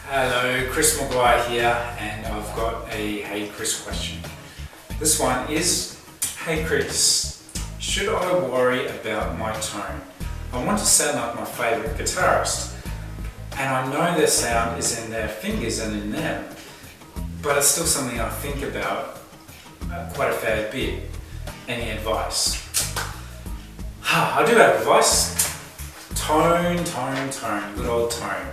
Hello, Chris Maguire here, and I've got a Hey Chris question. This one is, hey Chris, should I worry about my tone? I want to sound like my favourite guitarist, and I know their sound is in their fingers and in them, but it's still something I think about quite a fair bit. Any advice? I do have advice. Tone, good old tone.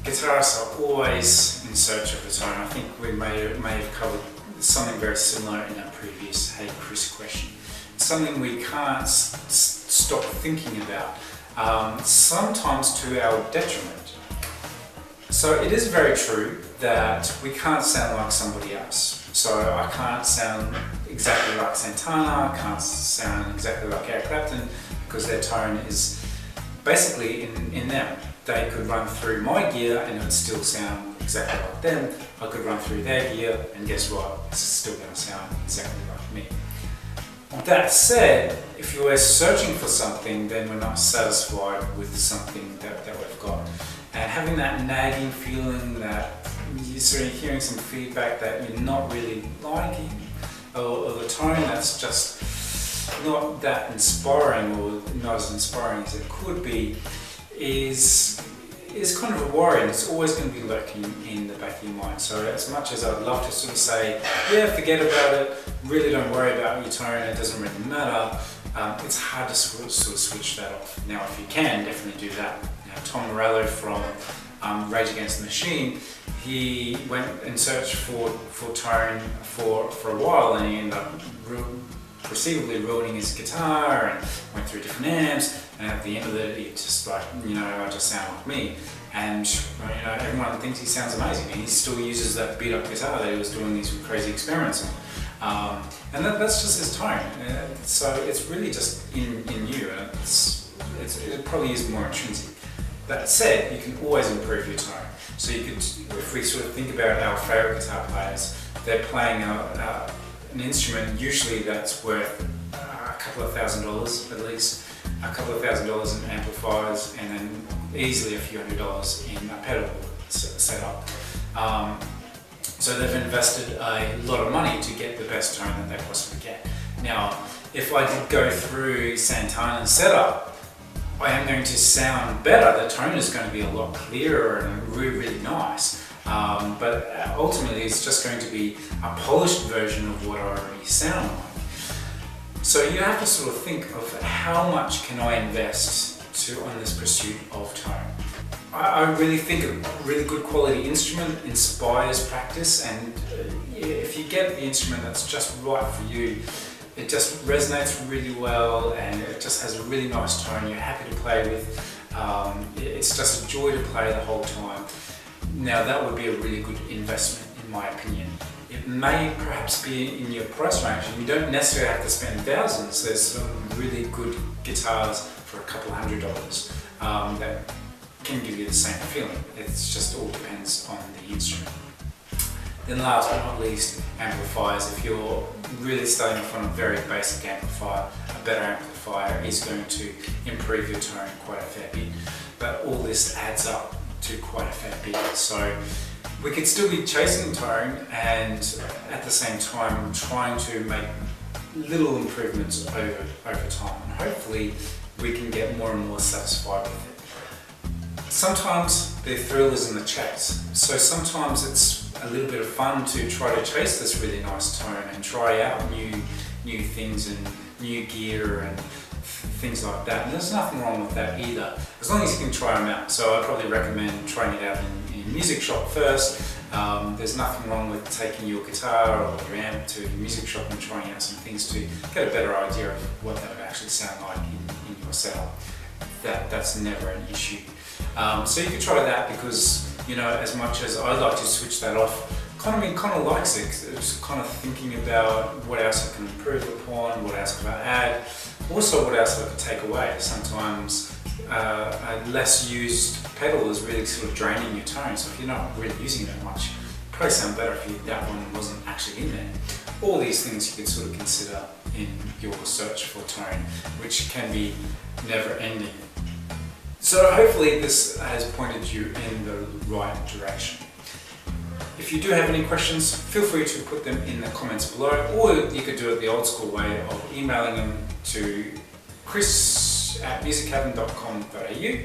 Guitarists are always in search of a tone. I think we may have covered something very similar in our previous Hey Chris question. It's something we can't stop thinking about, sometimes to our detriment. So it is very true that we can't sound like somebody else. So I can't sound exactly like Santana, I can't sound exactly like Eric Clapton, because their tone is basically in them. They could run through my gear and it would still sound exactly like them. I could run through their gear and guess what? It's still going to sound exactly like me. That said, if you are searching for something, then we're not satisfied with something that we've got. And having that nagging feeling that you're sort of hearing some feedback that you're not really liking, or the tone that's just not that inspiring or not as inspiring as it could be, is kind of a worry, and it's always going to be lurking in the back of your mind. So as much as I'd love to sort of say, yeah, forget about it, really don't worry about your tone, it doesn't really matter, it's hard to sort of switch that off. Now if you can, definitely do that. Now, Tom Morello from Rage Against the Machine, he went and searched for tone for a while, and he ended up perceivably ruining his guitar and went through different amps, and at the end of it, he just like, I just sound like me. And everyone thinks he sounds amazing, and he still uses that beat up guitar that he was doing these crazy experiments on. And that's just his tone. So it's really just in you, and it probably is more intrinsic. That said, you can always improve your tone. So you could, if we sort of think about our favourite guitar players, they're playing an instrument usually that's worth a couple of $1,000 at least, a couple of $1,000 in amplifiers, and then easily a few $100s in a pedal setup. So they've invested a lot of money to get the best tone that they possibly can. Now, if I did go through Santana's setup, I am going to sound better. The tone is going to be a lot clearer and really nice. But ultimately it's just going to be a polished version of what I already sound like. So you have to sort of think of how much can I invest on this pursuit of tone. I really think a really good quality instrument inspires practice, and if you get the instrument that's just right for you, it just resonates really well and it just has a really nice tone you're happy to play with. It's just a joy to play the whole time. Now that would be a really good investment in my opinion. It may perhaps be in your price range, and you don't necessarily have to spend thousands. There's some really good guitars for a couple $100 that can give you the same feeling. It's just all depends on the instrument. Then last but not least, amplifiers. If you're really starting from a very basic amplifier, a better amplifier is going to improve your tone quite a fair bit. But all this adds up to quite a fair bit. So we could still be chasing tone and at the same time trying to make little improvements over time. And hopefully we can get more and more satisfied with it. Sometimes the thrill is in the chase. So sometimes it's a little bit of fun to try to chase this really nice tone and try out new things and new gear and things like that. And there's nothing wrong with that either, as long as you can try them out. So I'd probably recommend trying it out in a music shop first. There's nothing wrong with taking your guitar or your amp to a music shop and trying out some things to get a better idea of what that would actually sound like in your setup. That's never an issue. So you could try that, because as much as I like to switch that off, kind of likes it. Just kind of thinking about what else I can improve upon, what else can I add, also what else I could take away. Sometimes a less used pedal is really sort of draining your tone, so if you're not really using it that much, it'd probably sound better if that one wasn't actually in there. All these things you could sort of consider in your search for tone, which can be never ending. So hopefully this has pointed you in the right direction. If you do have any questions, feel free to put them in the comments below, or you could do it the old school way of emailing them to chris@musiccavern.com.au. You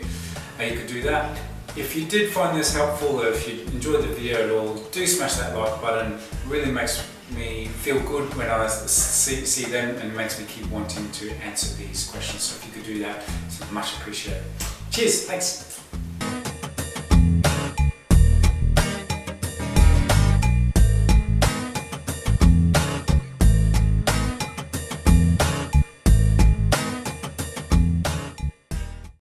could do that. If you did find this helpful, or if you enjoyed the video at all, do smash that like button. It really makes me feel good when I see them, and makes me keep wanting to answer these questions. So if you could do that, it's much appreciated. Cheers, thanks.